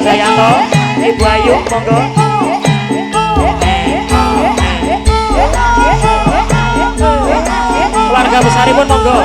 Jayanto, Ibu Ayu, monggo. Keluarga besaripun monggo.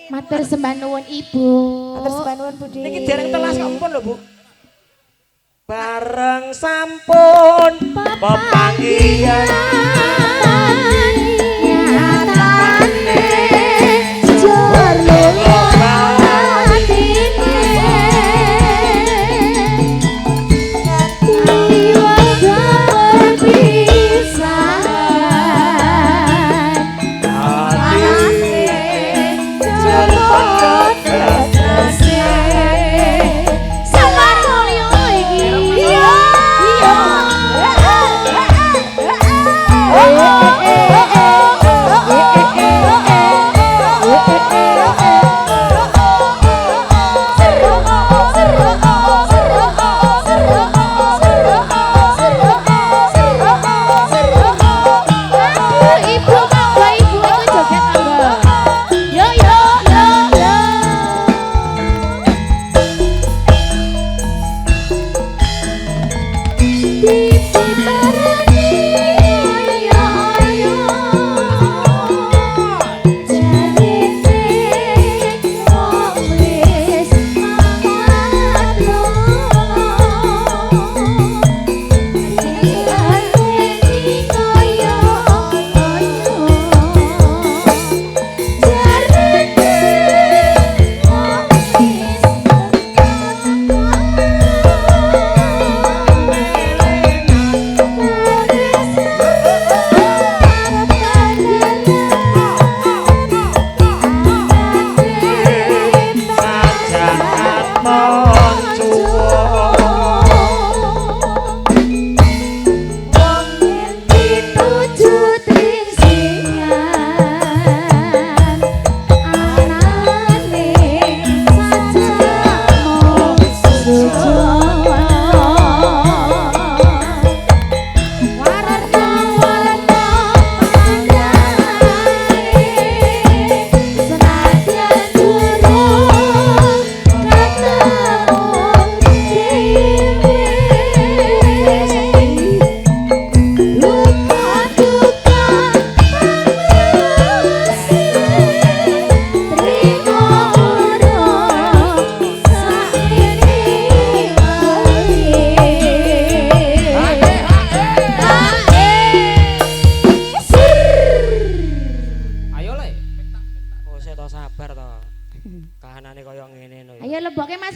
Matur sembah nuwun Ibu. Matur sembah nuwun Budi. Niki dereng telas kok pun lho Bu. Bareng sampun pepanggihan nyatane jor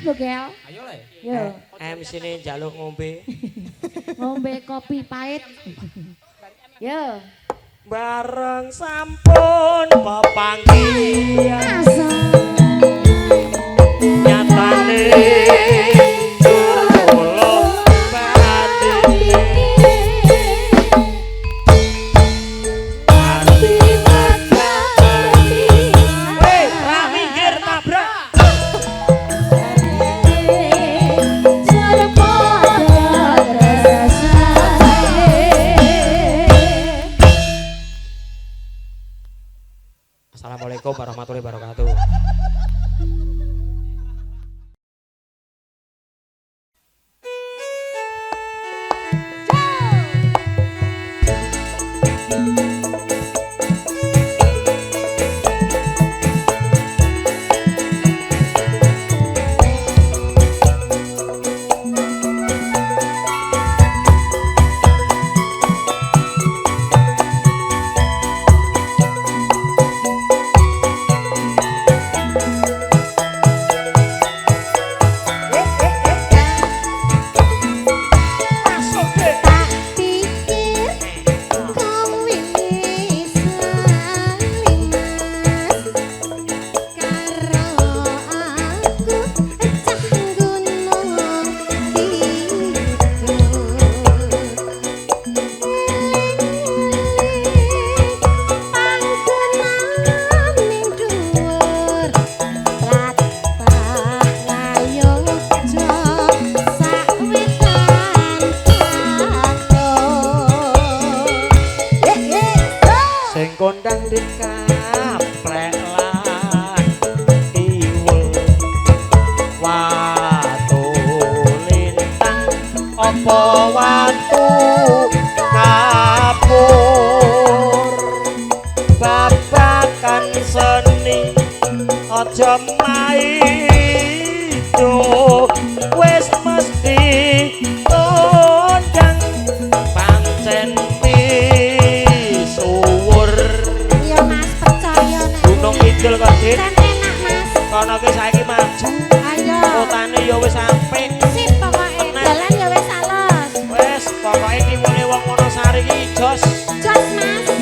Bogel. Ayo le. Yo. MC ini jaluk ngombe. Ngombe kopi pahit. Yo. bareng sampun pepanggihan nyatane tulung batin ati ngerti ra minggir nabrak Assalamualaikum warahmatullahi wabarakatuh. Sing kondang dikaplek lan iwul watu lintang apa watu kapur babakan seni aja maido wis mesti kondang pancen Kidul kok Dit. Enak Mas. Kono ki saiki maju. Ayo. Kotane ya wis apik. Sip pokoke. Dalan ya wis alus. Wis pokoke kiwune wong Wonosari ki jos. Jos Mas.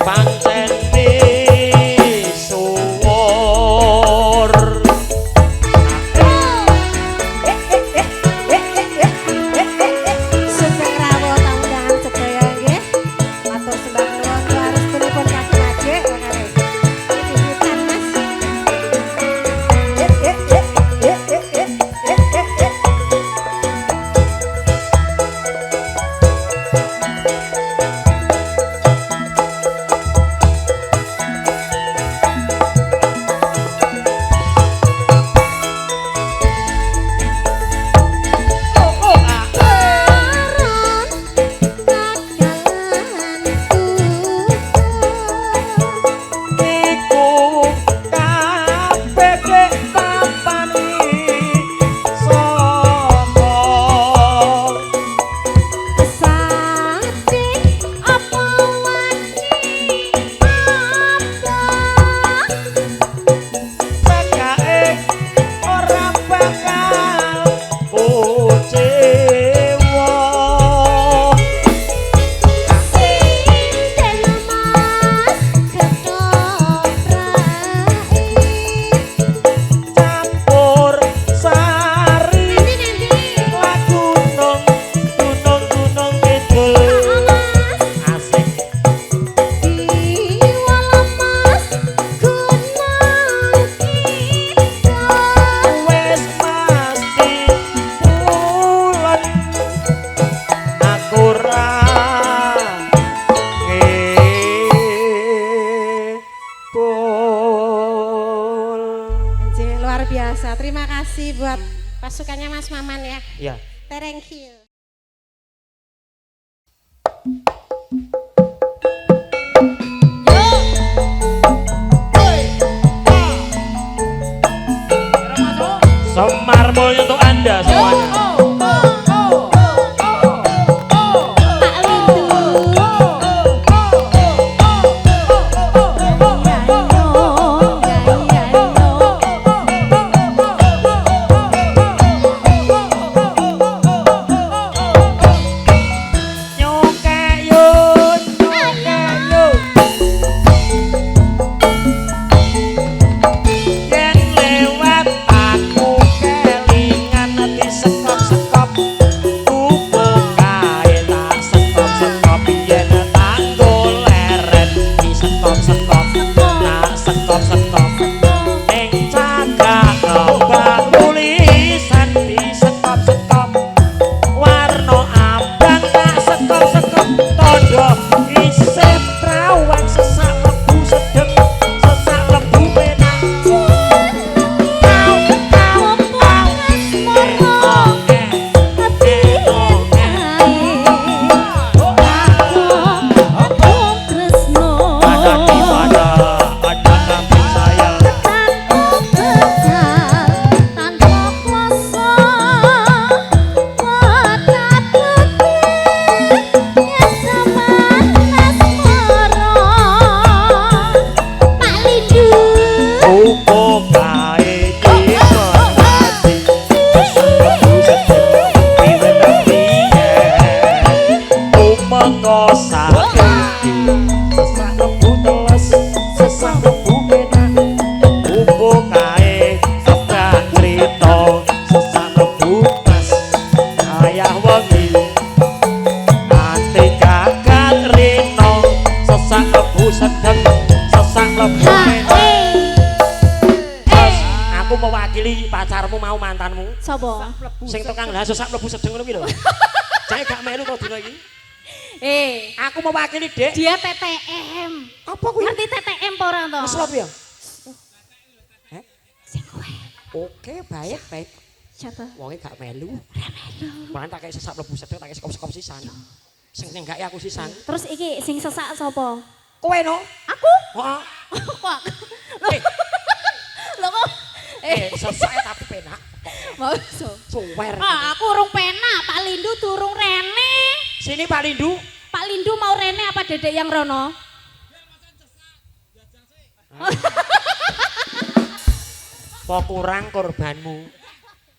pancen misuwur Sugeng rawuh tamu undangan sedaya nggih. Matur sembah nuwun warostunipun Kakang Ade makane. Titipan Mas. Luar biasa. Terima kasih buat pasukannya Mas Maman ya. ya Thank you. Semar Mulyo untuk Anda semuanya. Pacarmu mau mantanmu? Sopo? Sing tukang laso sak mlebu sedeng ngono kuwi lho. Saya gak melu to dina iki. Aku mewakili, Dek. Dia TTM. Apa kuwi? Ngerti TTM apa ora to? Wis apa ya? Sing kowe. Oke, baik, baik. Siapa? Wonge gak melu. Ora melu. Malah tak kei sesak mlebu sedeng, tak kei sekop-sekop sisan. Sing nenggake aku sisan. Terus iki sing sesak sapa? Kowe no? Aku? Heeh. Kok? Lho kok? Sesak tapi penak. Mau Suwer. aku urung penak, Pak Lindu durung rene. Sini Pak Lindu. Pak Lindu mau rene apa Dedek yang rono? Pok kurang korbanmu.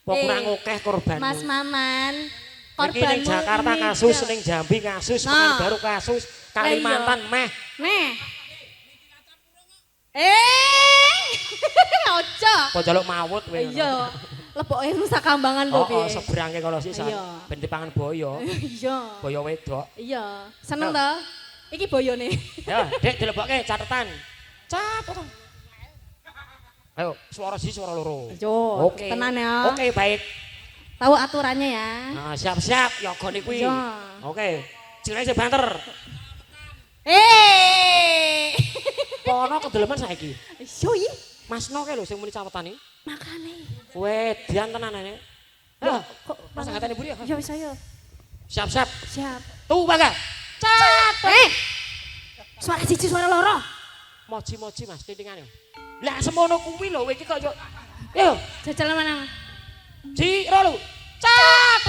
Pok kurang akeh korbanmu. Mas Maman, korbanmu. Iki ning Jakarta kasus, ning Jambi kasus, Pekanbaru kasus, Kalimantan meh. Nih. Ojo. Kok njaluk mawut kowe. Iya. Leboke Nusa Kambangan lho Oh, piye. seberangke kalau sisan. Iya. Ben dipangan boyo. Iya. Boyo wedok. Iya. Seneng to? Iki boyone. Ya, Dek dilebokke catetan. Catetan. Ayo, suara si suara loro. Yo, Oke. tenan ya. Oke, baik. Tahu aturannya ya. Nah, siap-siap yoga kuwi. Iya. Oke. Cilane sing banter. Kono kedeleman saiki. Yo iki Masno kae lho sing muni cawetan iki. makane. Wedian tenanane. Loh, Ah, kok pas ngatane buri ya. Ya wis ayo. Siap-siap. Siap. Tuh, Bangga. Suara siji suara loro. Moji-moji Mas titingan yo. Lah semono kuwi lho iki kok yo. Yo, Jajalan mana? Ji rolu. Cat.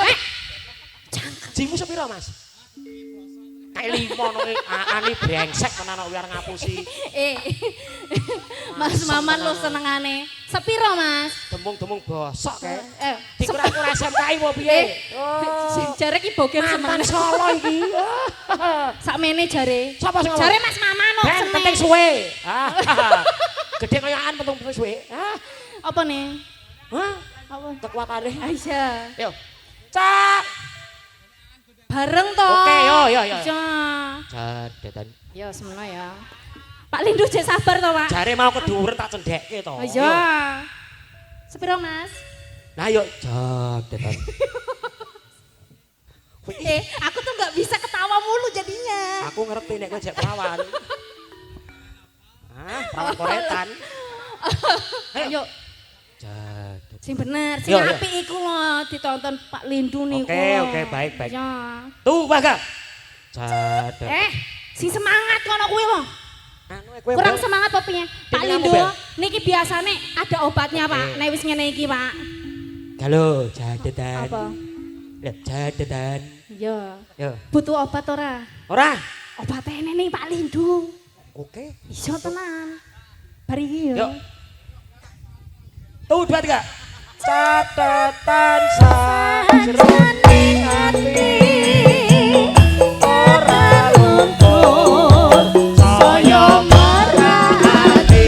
Jangkep. Jimu sepiro, Mas? Kayak 5 no aani brengsek tenan kok biar ngapusi. Mas Maman lo senengane. Sepiro, Mas? Demung-demung bosok kae. Sepiro. Dikira-kira SMKI apa piye? Jare ki bogen Mantan semangat. Solo iki. Sakmene jare. Sapa sing ngomong? Jare Mas Maman lo Ben seneng. penting suwe. Gede koyokan penting suwe. Apa nih? Hah? Apa? Kekuatane. Aisyah. Yo. Cak. Bareng to. Oke, yo. Iya. Jadetan. Yo semono ya. Pak Lindu jek sabar to, Pak. Jare mau keduren tak cendekke to. Iya. Sepiro, Mas? Nah yuk jadetan. Aku tuh nggak bisa ketawa mulu jadinya. Aku ngerti nek kowe jek perawan. Perawan koretan. Ayo, Jadet. sing bener, sing Yo, yo. apik iku lho ditonton Pak Lindu niku. Oke, baik. Ya. Tuh, Baga. Jadet. Sing semangat kono kuwi lho. Anu kowe Kurang Bel. semangat apa piye? Pak Ini Lindu, kamu, Bel. niki biasane ada obatnya, Pak. Oke. Nek wis ngene iki, Pak. Halo, jadetan. Apa? Lihat jadetan. Iya. Yo. Butuh obat ora? Ora. Obatnya ini nih Pak Lindu. Oke. Iso tenan. Bari iki yo. Yuk. Tuh, 2 3. Catatan sajroning ati ora luntur saya merahati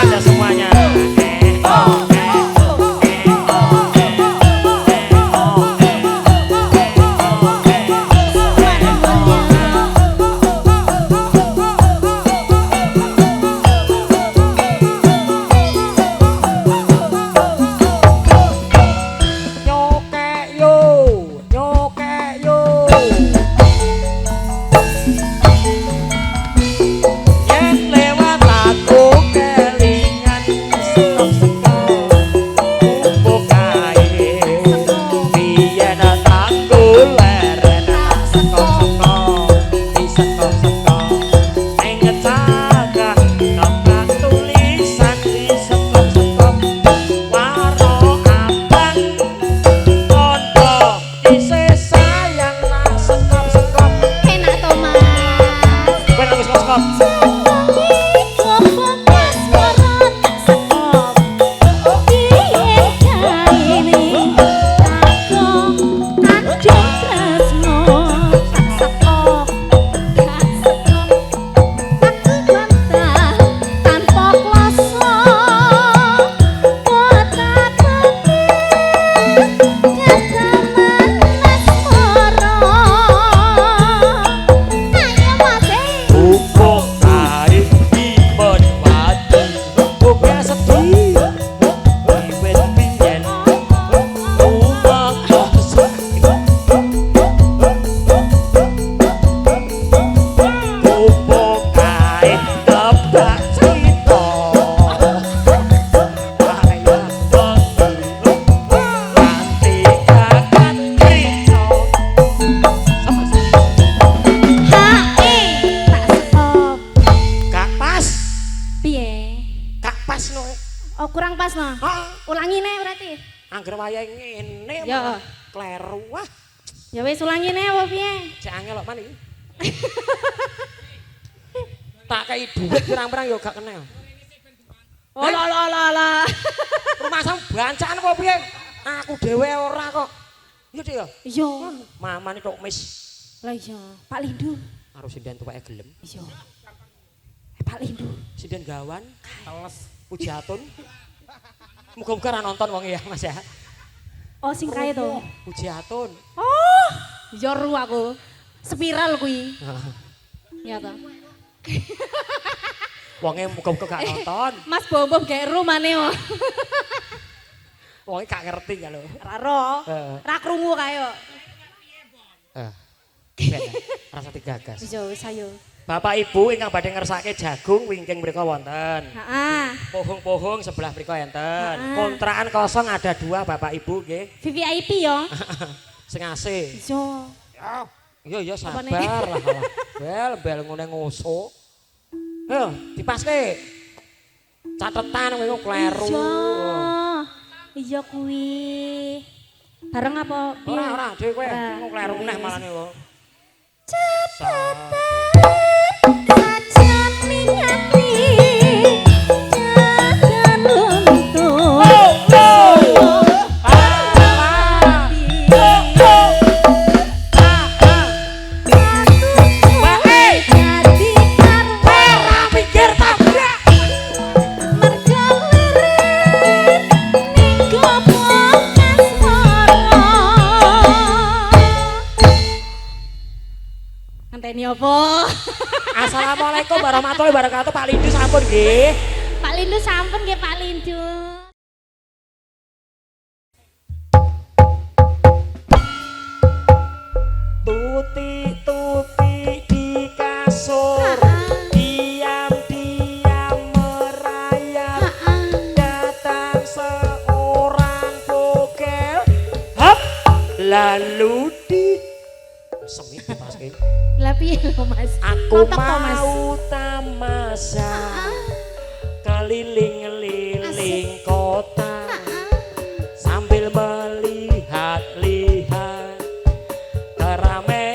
ada semuanya. Nyokek yo, nyokek yo. Yen lewat aku kelingan sekop-sekop kumpul kae biyen tak goleren sekop-sekop di sekop-sekop ning cagak kok tulisan di sekop-sekop waro abang kondo isih sayang nak sekop-sekop Enak to, Mas. kowe nang sekop-sekop Upuk Angger wayahe ngene Ya. kleru wah. Ya wis ulangi ne apa piye? Cek angel kok man iki. Tak kei dhuwit pirang-pirang ya gak kena. Oh la. Rumah sam bancaan apa piye? Aku dhewe ora kok. Iya Dik ya. Iya. Mamane tok mis Lah iya, Pak Lindu. karo sinden tuweke gelem. Iya. Pak Lindu. Sinden gawan, teles, Pujatun. Muga-muga ra nonton wong ya Mas ya. Oh sing kae to. Pujatun. Oh, yoru aku. Spiral kuwi. Ya to. Wonge muga-muga gak nonton. Mas Bombom gek rumane kok. Wonge gak ngerti ya lho. Ra ro. Ra krungu kae kok. Ben, rasa digagas. Iya wis ayo. Bapak Ibu ingkang badhe ngersake jagung wingking mriku wonten. Heeh. Pohong-pohong sebelah mriku enten. Kontrakan kosong ada 2 Bapak Ibu nggih. VVIP yo. Sing AC. Iya. Iya sabar lah. Bel ngene ngoso. Ayo dipaske. Catetan kowe kleru. Iya kuwi. Bareng apa? Ora dhewe kowe mau kleru meneh malane kok. Sajan minyati jagan luntur. Ngenteni apa? Assalamualaikum warahmatullahi wabarakatuh. Pak Lindu sampun nggih. Pak Lindu sampun nggih Pak Lindu. Tuti-tuti di kasur. Diam-diam merayap. Datang seorang bogel. Hap, lalu di semit dipaske. Lah piye lho Mas? Aku Mantap toh, Mas? mau tamasya keliling-liling kota sambil melihat-lihat keramaian